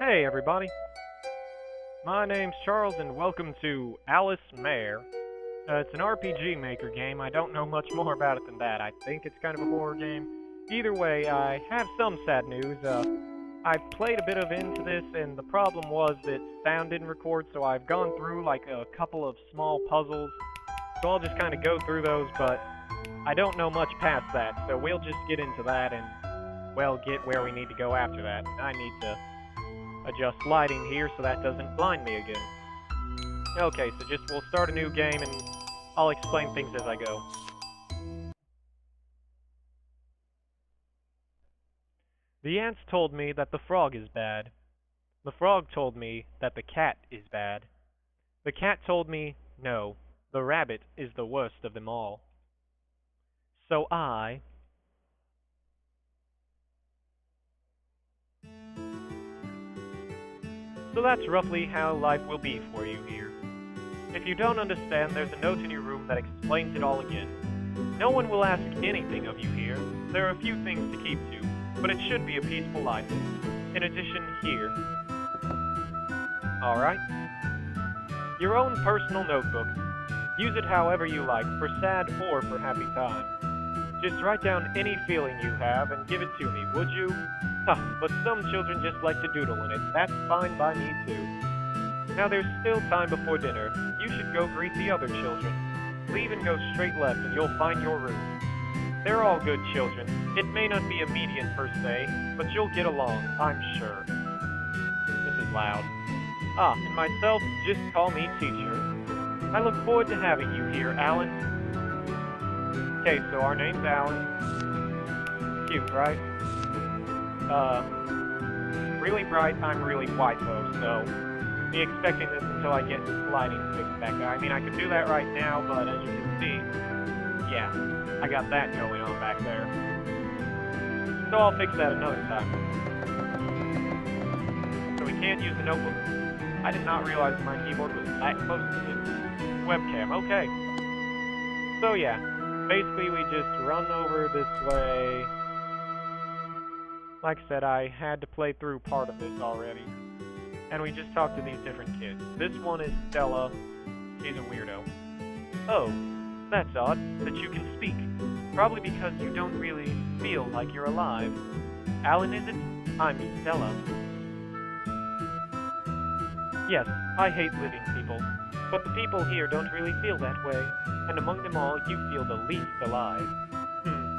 Hey everybody, my name's Charles and welcome to Alice Mare. It's an RPG Maker game. I don't know much more about it than that. I think it's kind of a horror game. Either way, I have some sad news. I played a bit of into this and the problem was that sound didn't record, so I've gone through like a couple of small puzzles. So I'll just kind of go through those, but I don't know much past that, so we'll just get into that and, well, get where we need to go after that. I need to adjust lighting here so that doesn't blind me again. Okay, so we'll start a new game and I'll explain things as I go. The ants told me that the frog is bad. The frog told me that the cat is bad. The cat told me, no, the rabbit is the worst of them all. So So that's roughly how life will be for you here. If you don't understand, there's a note in your room that explains it all again. No one will ask anything of you here. There are a few things to keep to, but it should be a peaceful life. In addition, here. Alright? Your own personal notebook. Use it however you like, for sad or for happy times. Just write down any feeling you have and give it to me, would you? But some children just like to doodle in it. That's fine by me too. Now there's still time before dinner. You should go greet the other children. Leave and go straight left and you'll find your room. They're all good children. It may not be immediate per se, but you'll get along, I'm sure. This is loud. And myself, just call me teacher. I look forward to having you here, Alan. Okay, so our name's Alan. Cute, right? Really bright, I'm really white though, so be expecting this until I get lighting fixed back. I mean, I could do that right now, but as you can see, yeah, I got that going on back there. So I'll fix that another time. So we can't use the notebook. I did not realize my keyboard was that close to the webcam. Okay. So yeah, basically we just run over this way. Like I said, I had to play through part of this already. And we just talked to these different kids. This one is Stella. She's a weirdo. Oh, that's odd, that you can speak. Probably because you don't really feel like you're alive. Alan, is it? I'm Stella. Yes, I hate living people. But the people here don't really feel that way. And among them all, you feel the least alive.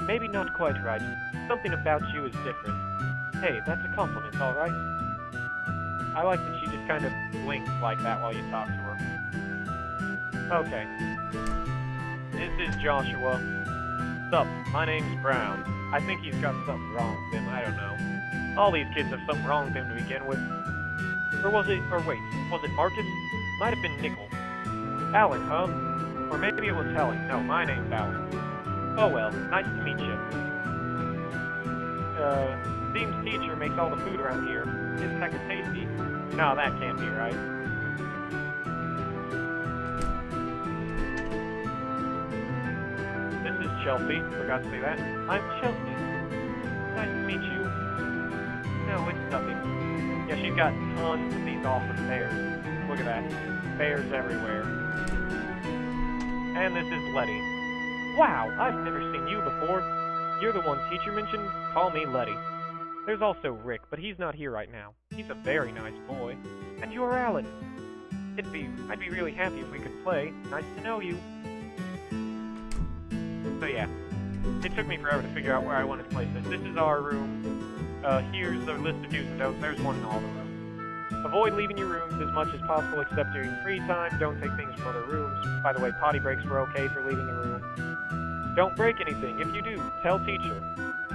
Maybe not quite right. Something about you is different. Hey, that's a compliment, alright? I like that she just kind of blinks like that while you talk to her. Okay. This is Joshua. Sup, my name's Brown. I think he's got something wrong with him, I don't know. All these kids have something wrong with him to begin with. Was it Marcus? Might have been Nickel. Alan, huh? Or maybe it was Helen. No, my name's Alan. Oh well, nice to meet you. Seems teacher makes all the food around here. It's hecka tasty. No, that can't be right. This is Chelsea. Forgot to say that. I'm Chelsea. Nice to meet you. No, it's nothing. Yeah, she's got tons of these awesome bears. Look at that. Bears everywhere. And this is Letty. Wow, I've never seen you before. You're the one teacher mentioned. Call me Letty. There's also Rick, but he's not here right now. He's a very nice boy. And you're Alan. I'd be really happy if we could play. Nice to know you. So yeah, it took me forever to figure out where I wanted to place this. This is our room. Here's the list of do's and don'ts. There's one in all the rooms. Avoid leaving your rooms as much as possible except during free time. Don't take things from other rooms. By the way, potty breaks were okay for leaving the room. Don't break anything. If you do, tell teacher.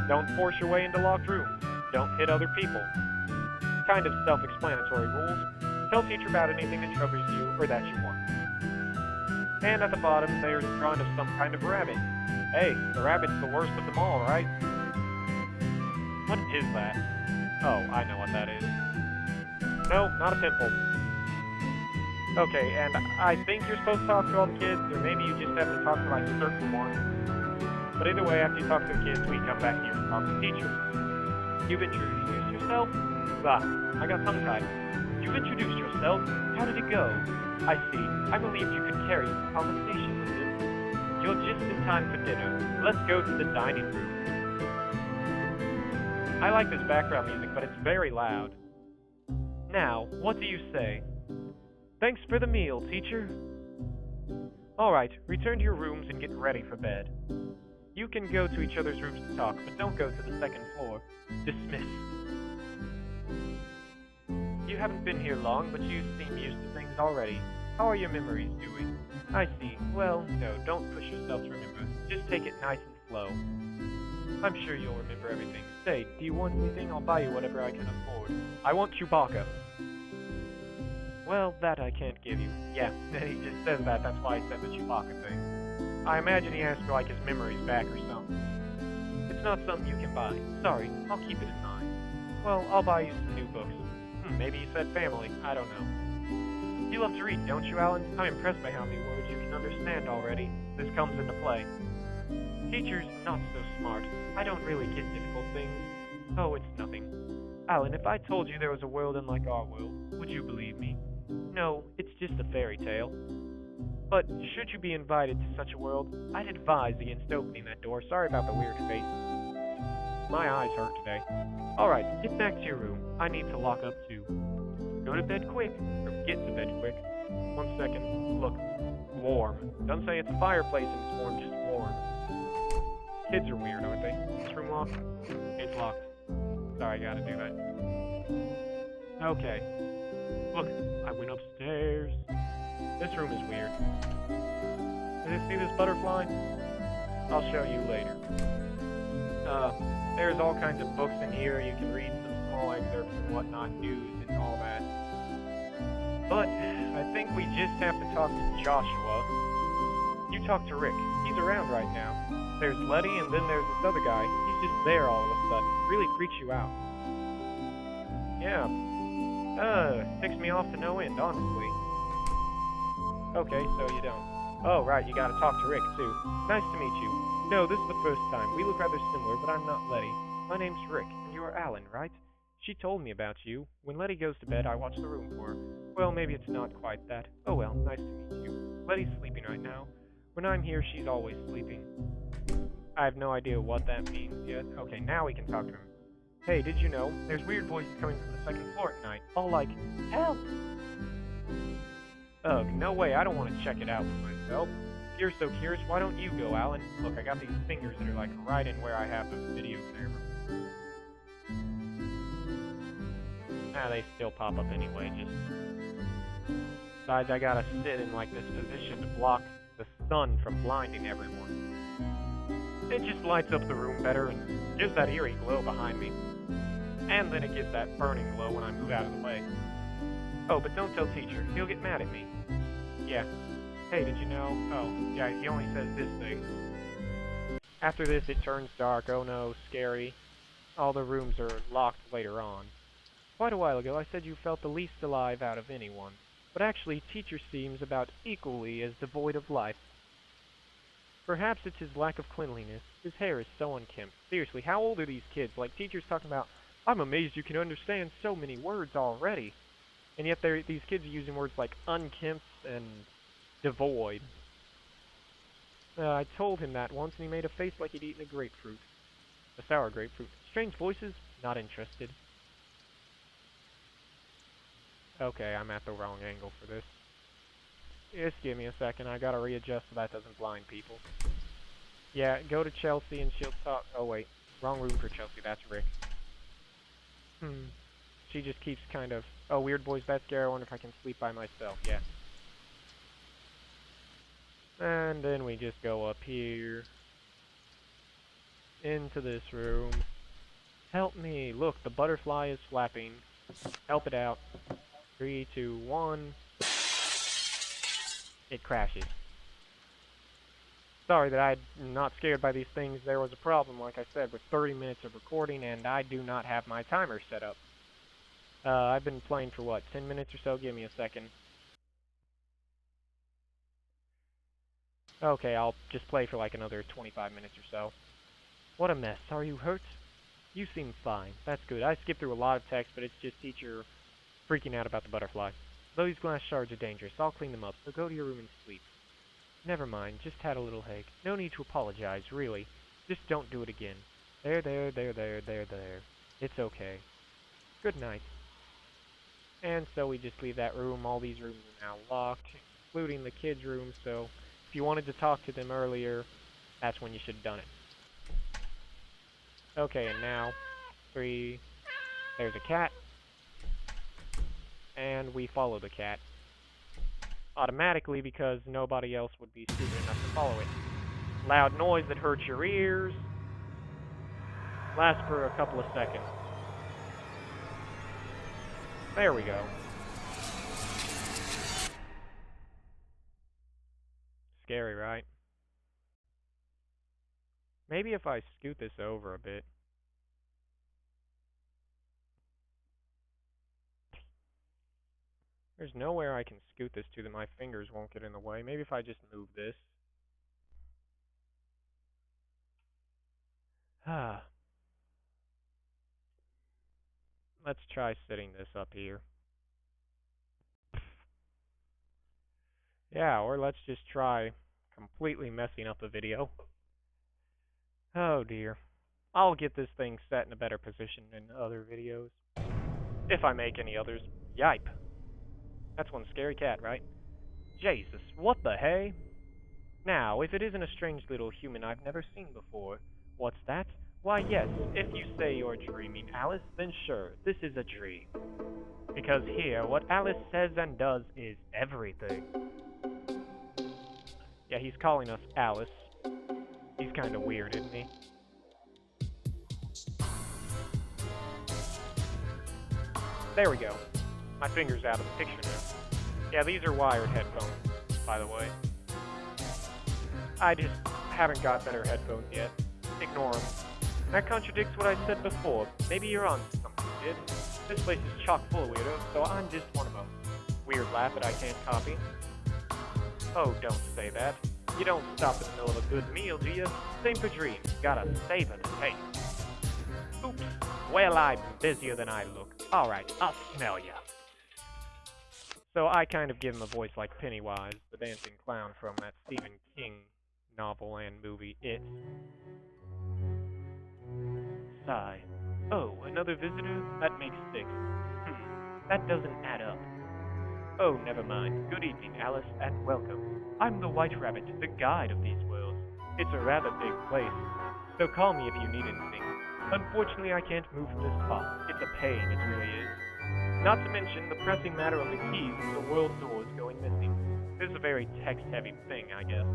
Don't force your way into locked rooms. Don't hit other people. Kind of self-explanatory rules. Tell teacher about anything that troubles you or that you want. And at the bottom, there's a drawing of some kind of rabbit. Hey, the rabbit's the worst of them all, right? What is that? Oh, I know what that is. No, not a pimple. Okay, and I think you're supposed to talk to all the kids, or maybe you just have to talk to like certain ones. But either way, after you talk to the kids, we come back here and talk to the teacher. You've introduced yourself? Ah, I got tongue-tied. You've introduced yourself. How did it go? I see. I believed you could carry some conversation with him. You're just in time for dinner. Let's go to the dining room. I like this background music, but it's very loud. Now, what do you say? Thanks for the meal, teacher. Alright, return to your rooms and get ready for bed. You can go to each other's rooms to talk, but don't go to the second floor. Dismissed. You haven't been here long, but you seem used to things already. How are your memories doing? I see. Well, no, don't push yourself to remember. Just take it nice and slow. I'm sure you'll remember everything. Say, do you want anything? I'll buy you whatever I can afford. I want Chewbacca. Well, that I can't give you. Yeah, he just says that. That's why I said the Chewbacca thing. I imagine he asked for, like, his memories back or something. It's not something you can buy. Sorry, I'll keep it in mind. Well, I'll buy you some new books. Maybe he said family. I don't know. You love to read, don't you, Alan? I'm impressed by how many words you can understand already. This comes into play. Teacher's not so smart. I don't really get difficult things. Oh, it's nothing. Alan, if I told you there was a world unlike our world, would you believe me? No, it's just a fairy tale. But should you be invited to such a world, I'd advise against opening that door. Sorry about the weird face. My eyes hurt today. Alright, get back to your room. I need to lock up too. Go to bed quick. Or get to bed quick. 1 second. Look. Warm. Doesn't say it's a fireplace and it's warm, just warm. Kids are weird, aren't they? Is this room locked? It's locked. Sorry, I gotta do that. Okay. Look, I went upstairs. This room is weird. Did you see this butterfly? I'll show you later. There's all kinds of books in here. You can read some small excerpts and whatnot, news and all that. But I think we just have to talk to Joshua. You talk to Rick. He's around right now. There's Letty, and then there's this other guy. He's just there all of a sudden. Really freaks you out. Yeah. Ticks me off to no end, honestly. Okay, so you don't. Oh, right, you gotta talk to Rick, too. Nice to meet you. No, this is the first time. We look rather similar, but I'm not Letty. My name's Rick, and you're Alan, right? She told me about you. When Letty goes to bed, I watch the room for her. Well, maybe it's not quite that. Oh well, nice to meet you. Letty's sleeping right now. When I'm here, she's always sleeping. I have no idea what that means yet. Okay, now we can talk to him. Hey, did you know? There's weird voices coming from the second floor at night. All like, help! Ugh, no way, I don't want to check it out for myself. If you're so curious, why don't you go, Alan? Look, I got these fingers that are like right in where I have the video camera. Ah, they still pop up anyway, just... Besides, I gotta sit in like this position to block the sun from blinding everyone. It just lights up the room better and gives that eerie glow behind me. And then it gives that burning glow when I move out of the way. Oh, but don't tell teacher. He'll get mad at me. Yeah. Hey, did you know? Oh, yeah, he only says this thing. After this, it turns dark. Oh no, scary. All the rooms are locked later on. Quite a while ago, I said you felt the least alive out of anyone. But actually, teacher seems about equally as devoid of life. Perhaps it's his lack of cleanliness. His hair is so unkempt. Seriously, how old are these kids? Like, teachers talking about, I'm amazed you can understand so many words already. And yet these kids are using words like unkempt and devoid. I told him that once, and he made a face like he'd eaten a grapefruit. A sour grapefruit. Strange voices? Not interested. Okay, I'm at the wrong angle for this. Just give me a second, I gotta readjust so that doesn't blind people. Yeah, go to Chelsea and she'll talk... Oh wait, wrong room for Chelsea, that's Rick. She just keeps kind of... Oh, weird boys that scary, I wonder if I can sleep by myself, yeah. And then we just go up here. Into this room. Help me, look, the butterfly is flapping. Help it out. 3, 2, 1... It crashes. Sorry that I'm not scared by these things. There was a problem, like I said, with 30 minutes of recording, and I do not have my timer set up. I've been playing for, what, 10 minutes or so? Give me a second. Okay, I'll just play for like another 25 minutes or so. What a mess. Are you hurt? You seem fine. That's good. I skipped through a lot of text, but it's just teacher freaking out about the butterfly. Those glass shards are dangerous. I'll clean them up, so go to your room and sleep. Never mind. Just had a little headache. No need to apologize, really. Just don't do it again. There. It's okay. Good night. And so we just leave that room. All these rooms are now locked, including the kids' room, so if you wanted to talk to them earlier, that's when you should have done it. Okay, and now, there's a cat, and we follow the cat. Automatically, because nobody else would be stupid enough to follow it. Loud noise that hurts your ears. Lasts for a couple of seconds. There we go. Scary, right? Maybe if I scoot this over a bit. There's nowhere I can scoot this to that my fingers won't get in the way. Maybe if I just move this. Ah. Let's try setting this up here. Yeah, or let's just try completely messing up the video. Oh dear. I'll get this thing set in a better position in other videos. If I make any others. Yipe. That's one scary cat, right? Jesus, what the hey? Now, if it isn't a strange little human I've never seen before, what's that? Why yes, if you say you're dreaming, Alice, then sure, this is a dream. Because here, what Alice says and does is everything. Yeah, he's calling us Alice. He's kinda weird, isn't he? There we go. My finger's out of the picture now. Yeah, these are wired headphones, by the way. I just haven't got better headphones yet. Ignore them. That contradicts what I said before. Maybe you're on to something, kid. This place is chock full of weirdos, so I'm just one of them. Weird laugh that I can't copy. Oh, don't say that. You don't stop in the middle of a good meal, do you? Same for dreams. Gotta savor the taste. Oops. Well, I'm busier than I look. Alright, I'll smell ya. So I kind of give him a voice like Pennywise, the dancing clown from that Stephen King novel and movie, It. Sigh. Oh, another visitor? That makes 6. That doesn't add up. Oh, never mind. Good evening, Alice, and welcome. I'm the White Rabbit, the guide of these worlds. It's a rather big place, so call me if you need anything. Unfortunately, I can't move from this spot. It's a pain, it really is. Not to mention the pressing matter of the keys and the world doors going missing. This is a very text-heavy thing, I guess.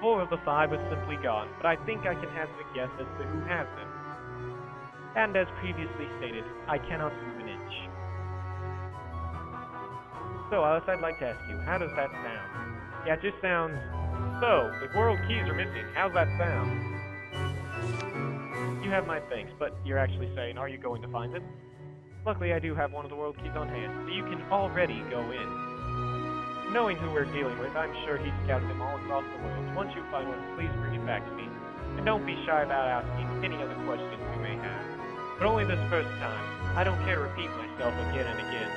4 of the 5 are simply gone, but I think I can hazard a guess as to who has them. And as previously stated, I cannot move an inch. So, Alice, I'd like to ask you, how does that sound? Yeah, it just sounds... So, if world keys are missing, how's that sound? You have my thanks, but you're actually saying, are you going to find them? Luckily, I do have one of the world keys on hand, so you can already go in. Knowing who we're dealing with, I'm sure he's scouted them all across the world. Once you find one, please bring it back to me. And don't be shy about asking any other questions you may have. But only this first time. I don't care to repeat myself again and again.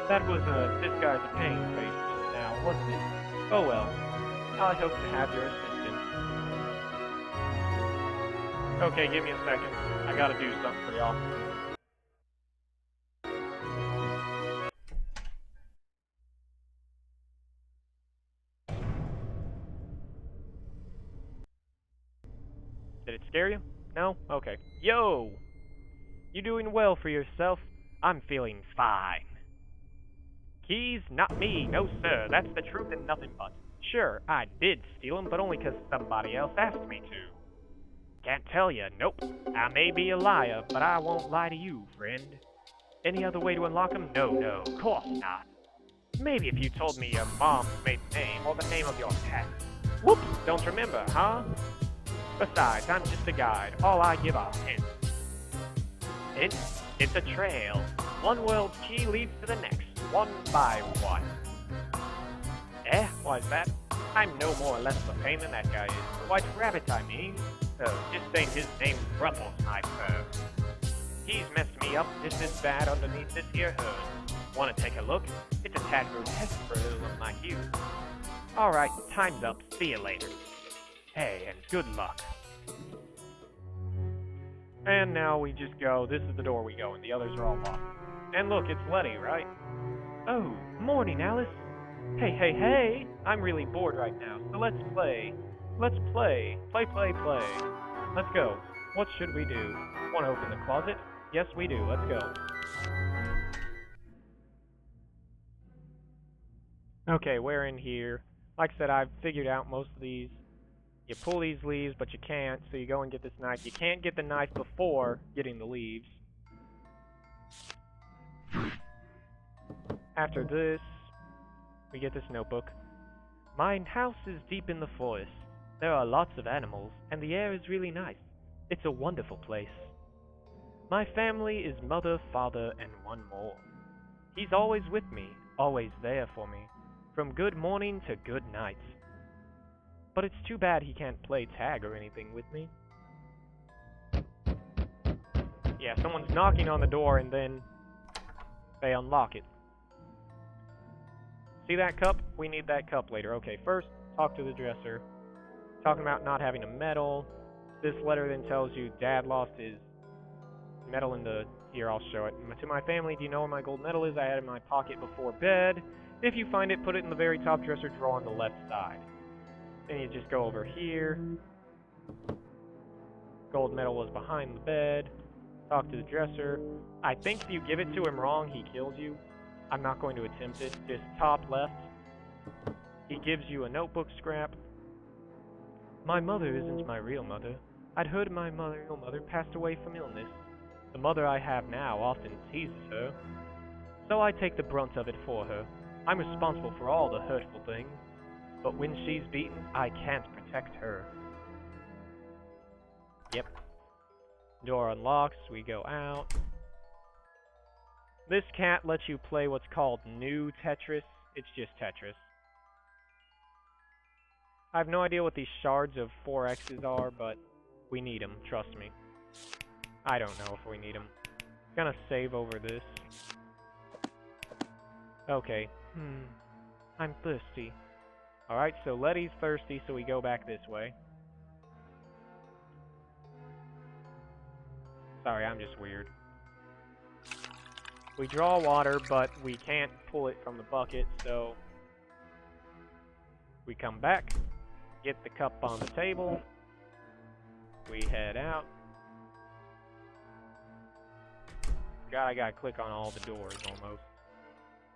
That was this guy's a pain face just now, wasn't it? Oh well. I hope to have your assistance. Okay, give me a second. I gotta do something for y'all. Did it scare you? No? Okay. Yo! You doing well for yourself? I'm feeling fine. Keys? Not me. No, sir. That's the truth and nothing but. Sure, I did steal them, but only 'cause somebody else asked me to. Can't tell you. Nope. I may be a liar, but I won't lie to you, friend. Any other way to unlock them? No, course not. Maybe if you told me your mom's maiden name or the name of your pet. Whoops, don't remember, huh? Besides, I'm just a guide. All I give are hints. Hints? It's a trail. One world key leads to the next, one by one. Why's that? I'm no more or less of a pain than that guy is. The White Rabbit, I mean. Just saying his name ruffles my fur. He's messed me up just as bad underneath this here hood. Wanna take a look? It's a tad grotesque for a little one like you. Alright, time's up. See you later. Hey, and good luck. And now we just go, this is the door we go, and the others are all locked. And look, it's Letty, right? Oh, morning, Alice. Hey, I'm really bored right now, so let's play. Let's play. Play. Let's go. What should we do? Want to open the closet? Yes, we do. Let's go. Okay, we're in here. Like I said, I've figured out most of these. You pull these leaves, but you can't, so you go and get this knife. You can't get the knife before getting the leaves. After this, we get this notebook. My house is deep in the forest. There are lots of animals, and the air is really nice. It's a wonderful place. My family is mother, father, and one more. He's always with me, always there for me, from good morning to good night. But it's too bad he can't play tag or anything with me. Yeah, someone's knocking on the door and then they unlock it. See that cup? We need that cup later. Okay, first, talk to the dresser. Talking about not having a medal. This letter then tells you Dad lost his medal in the... Here, I'll show it. To my family, do you know where my gold medal is? I had it in my pocket before bed. If you find it, put it in the very top dresser drawer on the left side. Then you just go over here. Gold medal was behind the bed. Talk to the dresser. I think if you give it to him wrong, he kills you. I'm not going to attempt it. Just top left. He gives you a notebook scrap. My mother isn't my real mother. I'd heard my real mother passed away from illness. The mother I have now often teases her. So I take the brunt of it for her. I'm responsible for all the hurtful things. But when she's beaten, I can't protect her. Yep. Door unlocks, we go out. This cat lets you play what's called New Tetris. It's just Tetris. I have no idea what these shards of 4X's are, but we need them, trust me. I don't know if we need them. Gonna save over this. Okay. I'm thirsty. Alright, so Letty's thirsty, so we go back this way. Sorry, I'm just weird. We draw water, but we can't pull it from the bucket, so... We come back, get the cup on the table, we head out. God, I gotta click on all the doors, almost.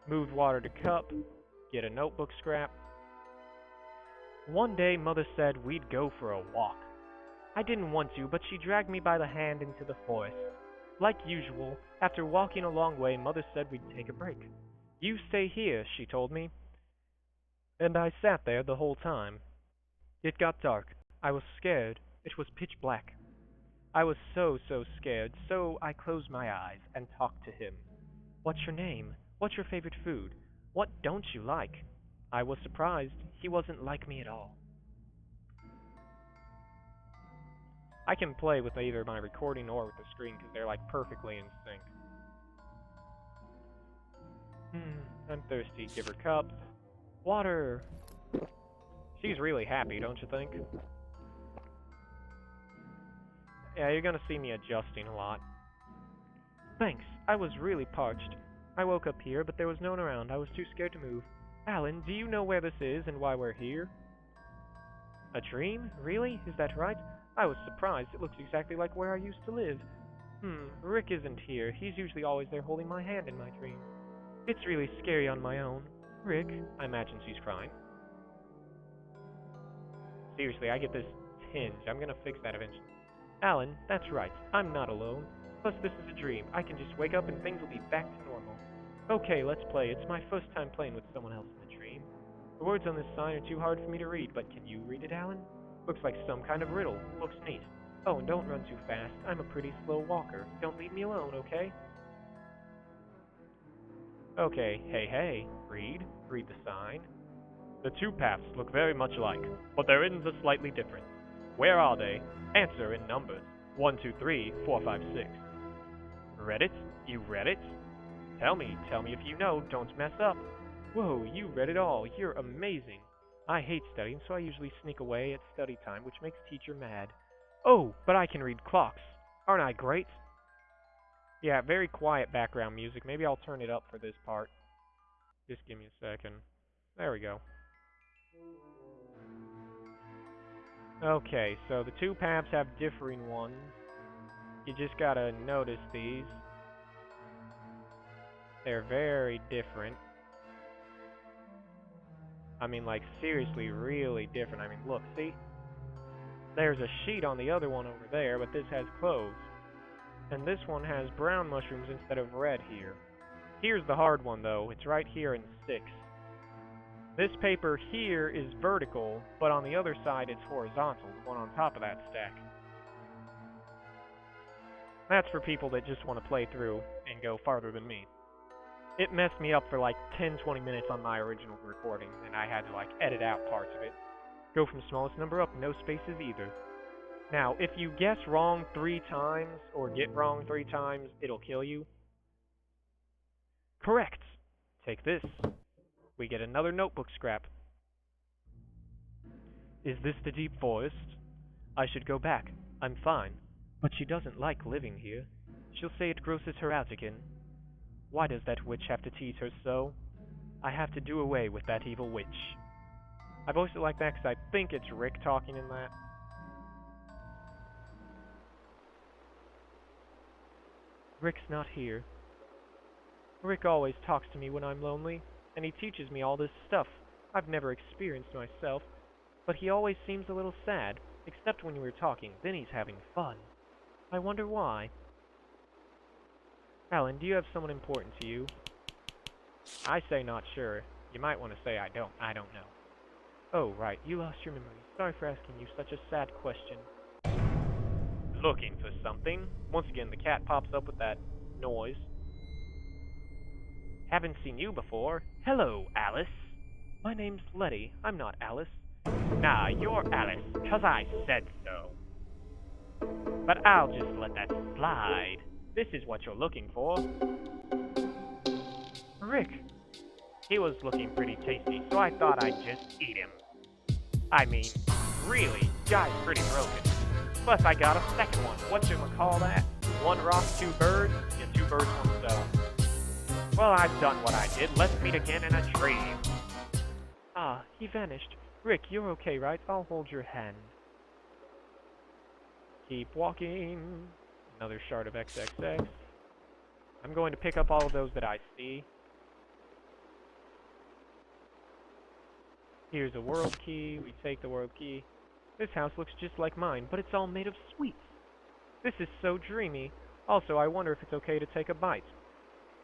Moved water to cup, get a notebook scrap. One day, Mother said we'd go for a walk. I didn't want to, but she dragged me by the hand into the forest. Like usual, after walking a long way, Mother said we'd take a break. You stay here, she told me. And I sat there the whole time. It got dark. I was scared. It was pitch black. I was so scared, so I closed my eyes and talked to him. What's your name? What's your favorite food? What don't you like? I was surprised. He wasn't like me at all. I can play with either my recording or with the screen because they're like perfectly in sync. I'm thirsty. Give her cup. Water! She's really happy, don't you think? Yeah, you're gonna see me adjusting a lot. Thanks. I was really parched. I woke up here, but there was no one around. I was too scared to move. Alan, do you know where this is and why we're here? A dream? Really? Is that right? I was surprised. It looks exactly like where I used to live. Rick isn't here. He's usually always there holding my hand in my dreams. It's really scary on my own. Rick, I imagine she's crying. Seriously, I get this tinge. I'm gonna fix that eventually. Alan, that's right. I'm not alone. Plus, this is a dream. I can just wake up and things will be back to normal. Okay, let's play. It's my first time playing with someone else in a dream. The words on this sign are too hard for me to read, but can you read it, Alan? Looks like some kind of riddle. Looks neat. Oh, and don't run too fast. I'm a pretty slow walker. Don't leave me alone, okay? Okay, hey, read the sign. The two paths look very much alike, but there is a slightly different. Where are they? Answer in numbers. 1, 2, 3, 4, 5, 6. Read it? You read it? Tell me if you know, don't mess up. Whoa, you read it all. You're amazing. I hate studying, so I usually sneak away at study time, which makes teacher mad. Oh, but I can read clocks. Aren't I great? Yeah, very quiet background music. Maybe I'll turn it up for this part. Just give me a second. There we go. Okay, so the two paths have differing ones. You just gotta notice these. They're very different. I mean, like, seriously, really different. I mean, look, see? There's a sheet on the other one over there, but this has cloves. And this one has brown mushrooms instead of red here. Here's the hard one, though. It's right here in 6. This paper here is vertical, but on the other side it's horizontal, the one on top of that stack. That's for people that just want to play through and go farther than me. It messed me up for like 10-20 minutes on my original recording, and I had to like edit out parts of it. Go from smallest number up, no spaces either. Now, if you guess wrong 3 times, or get wrong 3 times, it'll kill you. Correct! Take this. We get another notebook scrap. Is this the deep forest? I should go back. I'm fine. But she doesn't like living here. She'll say it grosses her out again. Why does that witch have to tease her so? I have to do away with that evil witch. I voiced it like that because I think it's Rick talking in that. Rick's not here. Rick always talks to me when I'm lonely, and he teaches me all this stuff I've never experienced myself, but he always seems a little sad, except when we're talking, then he's having fun. I wonder why. Alan, do you have someone important to you? I say not sure. You might want to say I don't know. Oh, right, you lost your memory. Sorry for asking you such a sad question. Looking for something? Once again, the cat pops up with that noise. Haven't seen you before. Hello, Alice. My name's Letty. I'm not Alice. Nah, you're Alice, 'cause I said so. But I'll just let that slide. This is what you're looking for. Rick. He was looking pretty tasty, so I thought I'd just eat him. I mean, really, guy's pretty broken. Plus, I got a second one. Whatchamacall that? 1 rock, 2 birds? Yeah, 2 birds, 1 stone. Well, I've done what I did. Let's meet again in a tree. Ah, he vanished. Rick, you're okay, right? I'll hold your hand. Keep walking. Another shard of XXX. I'm going to pick up all of those that I see. Here's a world key. We take the world key. This house looks just like mine, but it's all made of sweets. This is so dreamy. Also, I wonder if it's okay to take a bite.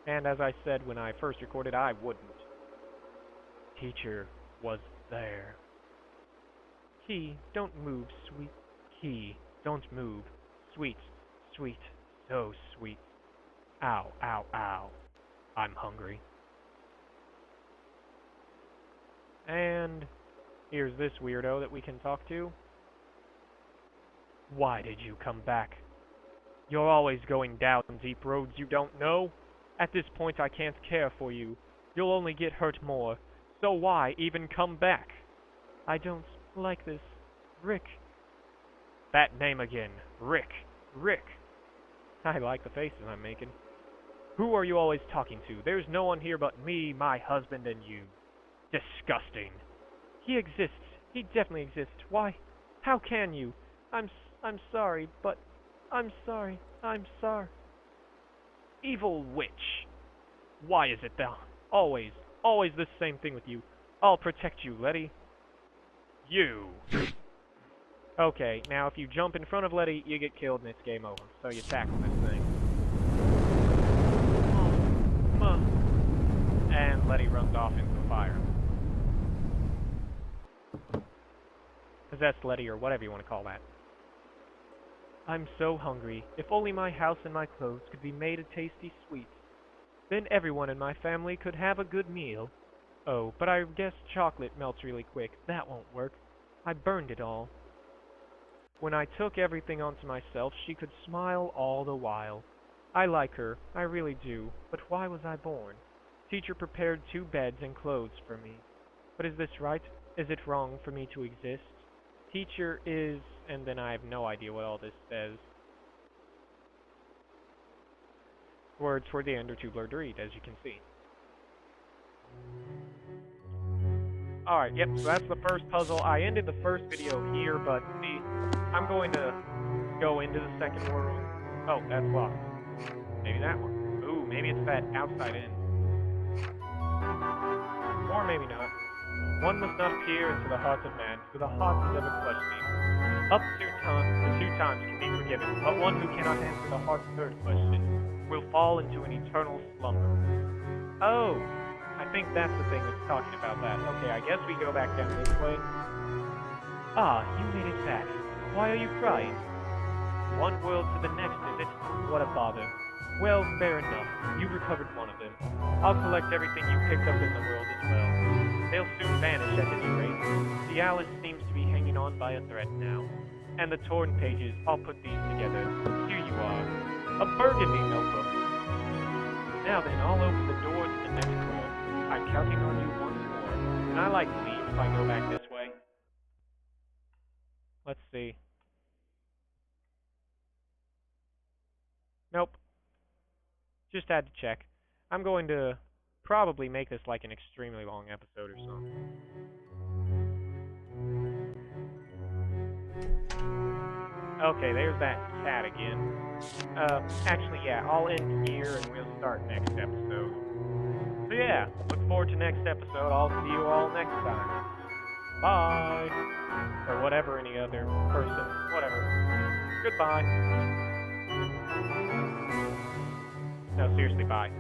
And as I said when I first recorded, I wouldn't. Teacher was there. Key, don't move, sweet. Key, don't move. Sweet, sweet, so sweet. Ow, ow, ow. I'm hungry. And here's this weirdo that we can talk to. Why did you come back? You're always going down deep roads you don't know. At this point, I can't care for you. You'll only get hurt more. So why even come back? I don't like this. Rick. That name again. Rick. Rick. I like the faces I'm making. Who are you always talking to? There's no one here but me, my husband, and you. Disgusting. He exists. He definitely exists. Why? How can you? I'm sorry, but... I'm sorry. I'm sorry. Evil witch. Why is it that always the same thing with you? I'll protect you, Letty. You. Okay, now if you jump in front of Letty, you get killed and it's game over. So you tackle this thing. And Letty runs off into the fire. Possessed Letty, or whatever you want to call that. I'm so hungry. If only my house and my clothes could be made of tasty sweets. Then everyone in my family could have a good meal. Oh, but I guess chocolate melts really quick. That won't work. I burned it all. When I took everything onto myself, she could smile all the while. I like her, I really do, but why was I born? Teacher prepared 2 beds and clothes for me. But is this right? Is it wrong for me to exist? Teacher is... and then I have no idea what all this says. Words toward the end are too blurred to read, as you can see. Alright, yep, so that's the first puzzle. I ended the first video here, but see, I'm going to go into the second world. Oh, that's locked. Maybe that one. Ooh, maybe it's that outside end. Or maybe not. One must not peer into the heart of man, for the heart is ever questioning. Up to 2 times can be forgiven, but one who cannot answer the heart's 3rd question will fall into an eternal slumber. Oh, I think that's the thing that's talking about that. Okay, I guess we go back down this way. Ah, you made it back. Why are you crying? One world to the next, is it? What a bother. Well, fair enough. You've recovered one of them. I'll collect everything you picked up in the world as well. They'll soon vanish at any rate. The Alice seems to be hanging on by a thread now. And the torn pages, I'll put these together. Here you are. A burgundy notebook. Now then, I'll open the door to the next world. I'm counting on you once more. And I like to leave if I go back this way. Let's see. Nope. Just had to check. I'm going to probably make this like an extremely long episode or something. Okay, there's that cat again. Actually, yeah, I'll end here and we'll start next episode. So yeah, look forward to next episode. I'll see you all next time. Bye! Or whatever, any other person. Whatever. Goodbye. No, seriously, bye.